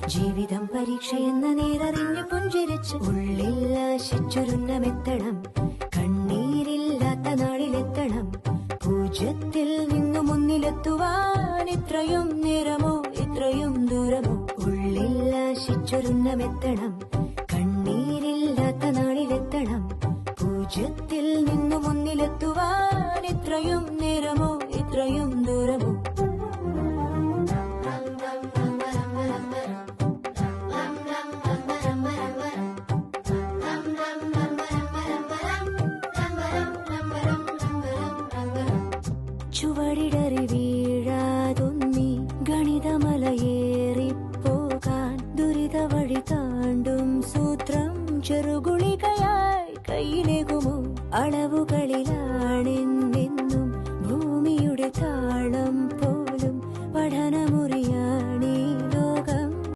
ജീവിതം പരീക്ഷയെന്ന നേരറിഞ്ഞു പുഞ്ചിരിച്ച് ഉള്ളിൽ ആശിച്ചൊരുന്നമെത്തണം. കണ്ണീരില്ലാത്ത നാളിലെത്തണം. പൂജ്യത്തിൽ നിന്നു മുന്നിലെത്തുവാൻ ഇത്രയും നേരമോ ഇത്രയും ദൂരമോ? ഉള്ളിൽ ആശിച്ചൊരുന്നമെത്തണം. കണ്ണീരില്ലാത്ത നാളിലെത്തണം. പൂജ്യത്തിൽ നിന്നു മുന്നിലെത്തുവാൻ ഇത്രയും